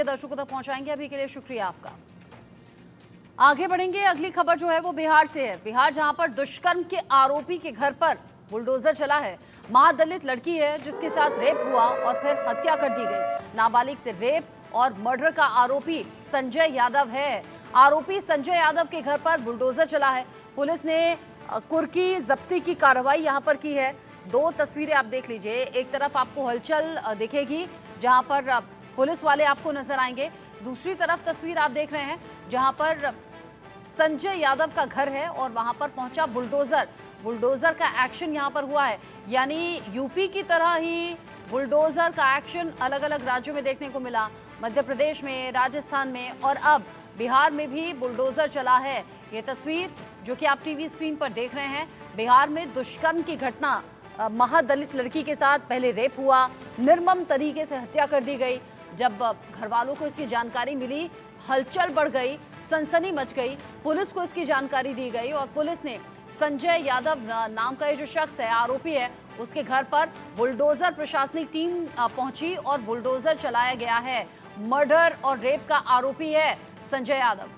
तस्वीरें दर्शकों तक पहुंचाएंगे। अभी के लिए शुक्रिया आपका। आगे बढ़ेंगे, अगली खबर जो है वो बिहार से है। बिहार जहां पर दुष्कर्म के आरोपी के घर पर बुलडोजर चला है। महादलित लड़की है जिसके साथ रेप हुआ और फिर हत्या कर दी गई। नाबालिग से रेप और मर्डर का आरोपी संजय यादव है। आरोपी संजय यादव के घर पर बुलडोजर चला है। पुलिस ने कुर्की जब्ती की कार्रवाई यहां पर की है। दो तस्वीरें आप देख लीजिए, एक तरफ आपको हलचल दिखेगी जहां पर पुलिस वाले आपको नजर आएंगे, दूसरी तरफ तस्वीर आप देख रहे हैं जहां पर संजय यादव का घर है और वहां पर पहुंचा बुलडोजर। बुलडोजर का एक्शन यहां पर हुआ है, यानी यूपी की तरह ही बुलडोजर का एक्शन अलग अलग राज्यों में देखने को मिला। मध्य प्रदेश में, राजस्थान में और अब बिहार में भी बुलडोजर चला है। ये तस्वीर जो कि आप टीवी स्क्रीन पर देख रहे हैं, बिहार में दुष्कर्म की घटना, महादलित लड़की के साथ पहले रेप हुआ, निर्मम तरीके से हत्या कर दी गई। जब घर वालों को इसकी जानकारी मिली, हलचल बढ़ गई, सनसनी मच गई। पुलिस को इसकी जानकारी दी गई और पुलिस ने संजय यादव नाम का ये जो शख्स है, आरोपी है, उसके घर पर बुलडोजर प्रशासनिक टीम पहुंची और बुलडोजर चलाया गया है। मर्डर और रेप का आरोपी है संजय यादव।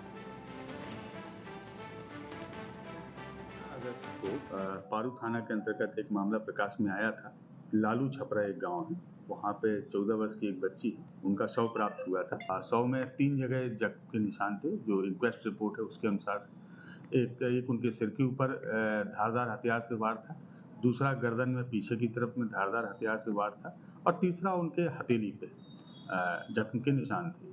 पारू थाना के अंतर्गत एक मामला प्रकाश में आया था। लालू छपरा एक गांव है, वहाँ पे 14 वर्ष की एक बच्ची है, उनका शव प्राप्त हुआ था। शव में 3 जगह जख्म के निशान थे। जो इंक्वेस्ट रिपोर्ट है उसके अनुसार एक उनके सिर के ऊपर धारदार हथियार से वार था, दूसरा गर्दन में पीछे की तरफ में धारदार हथियार से वार था और तीसरा उनके हथेली पे जख्म के निशान थे।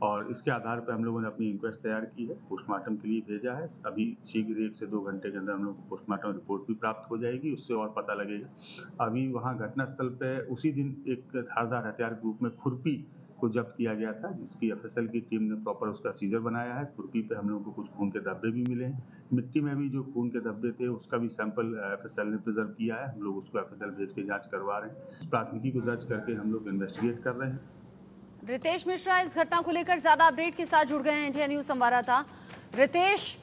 और इसके आधार पर हम लोगों ने अपनी इंक्वेस्ट तैयार की है, पोस्टमार्टम के लिए भेजा है। अभी शीघ्र 1 से 2 घंटे के अंदर हम लोग को पोस्टमार्टम रिपोर्ट भी प्राप्त हो जाएगी, उससे और पता लगेगा। अभी वहाँ घटनास्थल पे उसी दिन एक धारदार हथियार के रूप में खुरपी को जब्त किया गया था, जिसकी एफएसएल की टीम ने प्रॉपर उसका सीजर बनाया है। खुरपी पे हम लोगों को कुछ खून के धब्बे भी मिले हैं। मिट्टी में भी जो खून के धब्बे थे उसका भी सैंपल एफएसएल ने प्रिजर्व किया है। हम लोग उसको एफएसएल भेज के जाँच करवा रहे हैं। प्राथमिकी को दर्ज करके हम लोग इन्वेस्टिगेट कर रहे हैं। रितेश मिश्रा इस घटना को लेकर ज्यादा अपडेट के साथ जुड़ गए हैं इंडिया न्यूज संवाददाता। रितेश,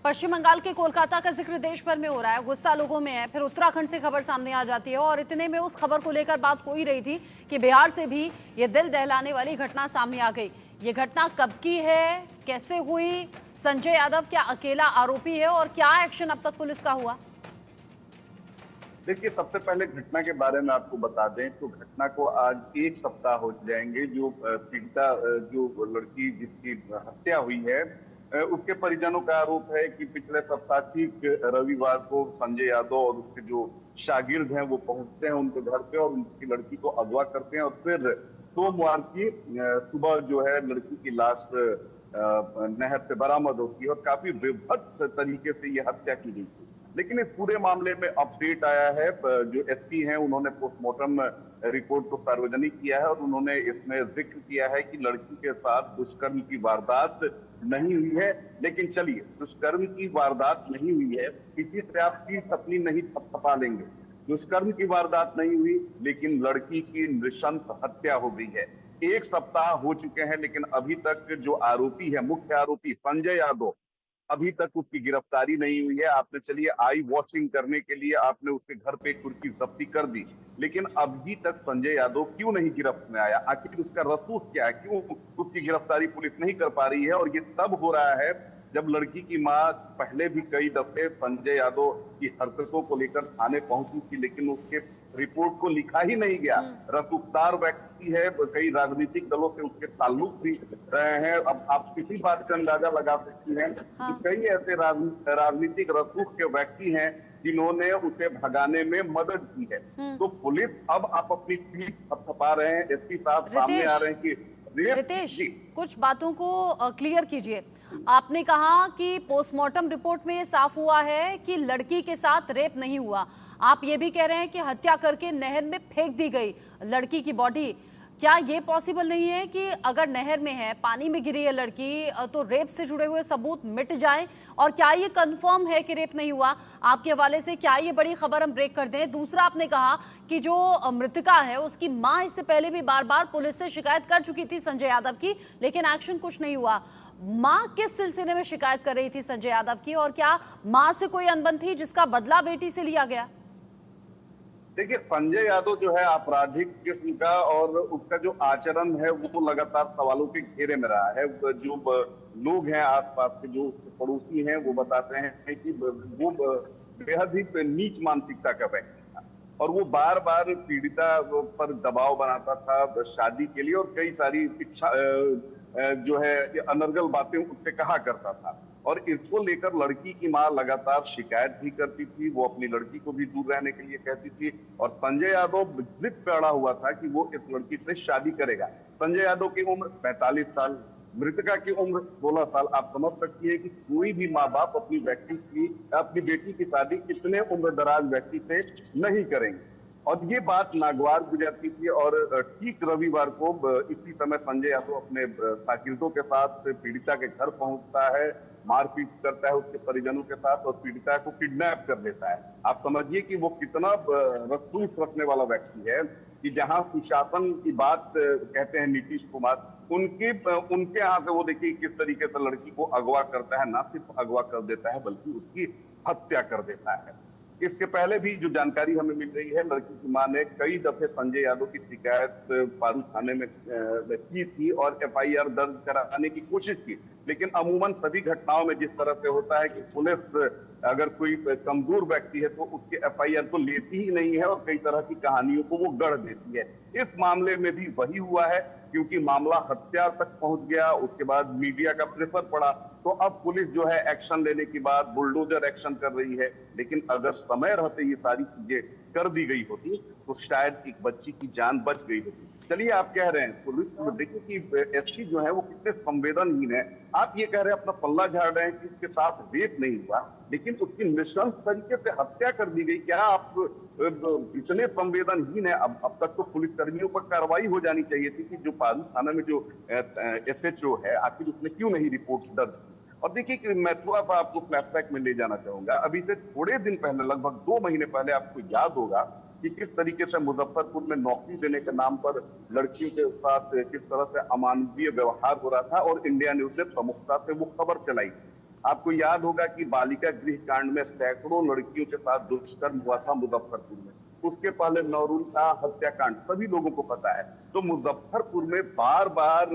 पश्चिम बंगाल के कोलकाता का जिक्र देश भर में हो रहा है, गुस्सा लोगों में है, फिर उत्तराखंड से खबर सामने आ जाती है और इतने में उस खबर को लेकर बात हो ही रही थी कि बिहार से भी ये दिल दहलाने वाली घटना सामने आ गई। ये घटना कब की है, कैसे हुई, संजय यादव क्या अकेला आरोपी है और क्या एक्शन अब तक पुलिस का हुआ? देखिए, सबसे पहले घटना के बारे में आपको बता दें तो घटना को आज 1 सप्ताह हो जाएंगे। जो पीड़िता, जो लड़की जिसकी हत्या हुई है, उसके परिजनों का आरोप है कि पिछले सप्ताह ठीक रविवार को संजय यादव और उसके जो शागिर्द हैं वो पहुंचते हैं उनके घर पे और उनकी लड़की को अगवा करते हैं और फिर सोमवार की सुबह जो है लड़की की लाश नहर से बरामद होती है और काफी विभत्स तरीके से ये हत्या की गई थी। लेकिन इस पूरे मामले में अपडेट आया है। जो एसपी हैं उन्होंने पोस्टमार्टम रिपोर्ट को सार्वजनिक किया है और उन्होंने इसमें जिक्र किया है कि लड़की के साथ दुष्कर्म की वारदात नहीं हुई है। लेकिन चलिए, दुष्कर्म की वारदात नहीं हुई है, इसी से आप चीज अपनी नहीं थपथपा लेंगे। दुष्कर्म की वारदात नहीं हुई, लेकिन लड़की की नृशंस हत्या हो गई है। 1 सप्ताह हो चुके हैं, लेकिन अभी तक जो आरोपी है, मुख्य आरोपी संजय यादव, अभी तक उसकी गिरफ्तारी नहीं हुई है। आपने चलिए आई वॉशिंग करने के लिए आपने उसके घर पे कुर्की जब्ती कर दी, लेकिन अभी तक संजय यादव क्यों नहीं गिरफ्त में आया? आखिर उसका रसूख क्या है? क्यों उसकी गिरफ्तारी पुलिस नहीं कर पा रही है? और ये तब हो रहा है जब लड़की की मां पहले भी कई दफे संजय यादव की हरकतों को लेकर थाने पहुंची थी, लेकिन उसके रिपोर्ट को लिखा ही नहीं गया। रसूखदार व्यक्ति है, कई राजनीतिक दलों से उसके ताल्लुक भी रहे हैं। अब आप किसी बात का अंदाजा लगा सकती हैं कि कई ऐसे राजनीतिक रसूख के व्यक्ति हैं जिन्होंने उसे भगाने में मदद की है। तो पुलिस अब आप अपनी पीठ थपथपा रहे हैं। एसपी साहब सामने आ रहे हैं कि रितेश, कुछ बातों को क्लियर कीजिए। आपने कहा कि पोस्टमार्टम रिपोर्ट में ये साफ हुआ है कि लड़की के साथ रेप नहीं हुआ। आप ये भी कह रहे हैं कि हत्या करके नहर में फेंक दी गई लड़की की बॉडी। क्या ये पॉसिबल नहीं है कि अगर नहर में है, पानी में गिरी है लड़की, तो रेप से जुड़े हुए सबूत मिट जाएं? और क्या ये कंफर्म है कि रेप नहीं हुआ? आपके हवाले से क्या ये बड़ी खबर हम ब्रेक कर दें? दूसरा, आपने कहा कि जो मृतका है उसकी मां इससे पहले भी बार बार पुलिस से शिकायत कर चुकी थी संजय यादव की, लेकिन एक्शन कुछ नहीं हुआ। मां किस सिलसिले में शिकायत कर रही थी संजय यादव की, और क्या मां से कोई अनबन थी जिसका बदला बेटी से लिया गया? देखिए, संजय यादव जो है आपराधिक किस्म का, और उसका जो आचरण है वो लगातार सवालों के घेरे में रहा है। जो लोग हैं आसपास के, जो पड़ोसी हैं, वो बताते हैं कि वो बेहद ही नीच मानसिकता का व्यक्ति था, और वो बार बार पीड़िता पर दबाव बनाता था शादी के लिए, और कई सारी इच्छा जो है ये अनर्गल बातें उससे कहा करता था। और इसको लेकर लड़की की मां लगातार शिकायत भी करती थी, वो अपनी लड़की को भी दूर रहने के लिए कहती थी, और संजय यादव जिद पे अड़ा हुआ था कि वो इस लड़की से शादी करेगा। संजय यादव की उम्र 45 साल, मृतका की उम्र 16 साल। आप समझ सकती है कि कोई भी माँ बाप अपनी बेटी की शादी कितने उम्र दराज व्यक्ति से नहीं करेंगे। और ये बात नागवार गुजरती थी, और ठीक रविवार को इसी समय संजय यादव अपने शागिर्दों के साथ पीड़िता के घर पहुंचता है, मारपीट करता है उसके परिजनों के साथ, और पीड़िता को किडनैप कर लेता है। आप समझिए कि वो कितना रसूख रखने वाला व्यक्ति है कि जहां सुशासन की बात कहते हैं नीतीश कुमार, उनके यहाँ से वो देखिए किस तरीके से लड़की को अगवा करता है, ना सिर्फ अगवा कर देता है बल्कि उसकी हत्या कर देता है। इसके पहले भी जो जानकारी हमें मिल रही है, लड़की की मां ने कई दफे संजय यादव की शिकायत पारू थाने में की थी और एफआईआर दर्ज कराने की कोशिश की, लेकिन अमूमन सभी घटनाओं में जिस तरह से होता है कि पुलिस अगर कोई कमजोर व्यक्ति है तो उसके एफआईआर को लेती ही नहीं है, और कई तरह की कहानियों को वो गढ़ देती है। इस मामले में भी वही हुआ है, क्योंकि मामला हत्या तक पहुंच गया, उसके बाद मीडिया का प्रेशर पड़ा, तो अब पुलिस जो है एक्शन लेने के बाद बुलडोजर एक्शन कर रही है। लेकिन अगर समय रहते ये सारी चीजें कर दी गई होती तो शायद एक बच्ची की जान बच गई होती। चलिए, आप कह रहे हैं पुलिस, देखिए कि एसपी जो है वो कितने संवेदनहीन है। आप ये कह रहे हैं, अपना पल्ला झाड़ रहे हैं कि इसके साथ रेप नहीं हुआ, लेकिन उसकी नृशंस तरीके से हत्या कर दी गई। क्या आप इतने संवेदनहीन है? अब तक तो पुलिस कर्मियों पर कार्रवाई हो जानी चाहिए थी कि जो पारू थाना में जो एसएचओ है, आखिर उसने क्यों नहीं रिपोर्ट दर्ज की। और देखिए कि मैं थोड़ा सा आपको फ्लैशबैक में ले जाना चाहूंगा। अभी से थोड़े दिन पहले, लगभग 2 महीने पहले, आपको याद होगा कि किस तरीके से मुजफ्फरपुर में नौकरी देने के नाम पर लड़कियों के साथ किस तरह से अमानवीय व्यवहार हो रहा था, और इंडिया न्यूज ने प्रमुखता से वो खबर चलाई। आपको याद होगा कि बालिका गृह कांड में सैकड़ों लड़कियों के साथ दुष्कर्म हुआ था मुजफ्फरपुर में। उसके पहले नौरुल का हत्याकांड सभी लोगों को पता है। तो मुजफ्फरपुर में बार बार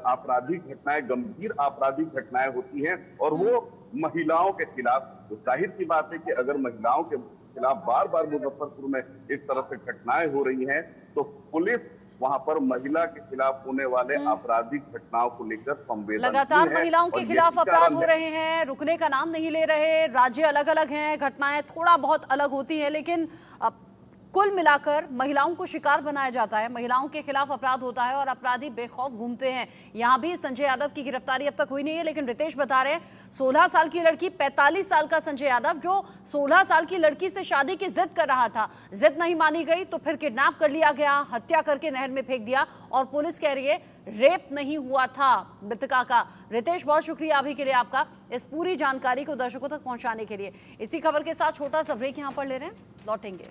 आपराधिक घटनाएं, गंभीर आपराधिक घटनाएं होती हैं, और वो महिलाओं के खिलाफ। तो जाहिर सी बात है कि अगर महिलाओं के खिलाफ बार बार मुजफ्फरपुर में इस तरह से घटनाएं हो रही हैं, तो पुलिस वहां पर महिला के खिलाफ होने वाले आपराधिक घटनाओं को लेकर संवेदनशील है। लगातार महिलाओं के खिलाफ अपराध हो रहे हैं, रुकने का नाम नहीं ले रहे। राज्य अलग अलग हैं, घटनाएं थोड़ा बहुत अलग होती हैं, लेकिन कुल मिलाकर महिलाओं को शिकार बनाया जाता है, महिलाओं के खिलाफ अपराध होता है और अपराधी बेखौफ घूमते हैं। यहां भी संजय यादव की गिरफ्तारी अब तक हुई नहीं है, लेकिन रितेश बता रहे हैं 16 साल की लड़की, 45 साल का संजय यादव, जो 16 साल की लड़की से शादी की जिद कर रहा था, जिद नहीं मानी गई तो फिर किडनैप कर लिया गया, हत्या करके नहर में फेंक दिया, और पुलिस कह रही है रेप नहीं हुआ था मृतका का। रितेश, बहुत शुक्रिया अभी के लिए आपका, इस पूरी जानकारी को दर्शकों तक पहुंचाने के लिए। इसी खबर के साथ छोटा सा ब्रेक यहां पर ले रहे हैं, लौटेंगे।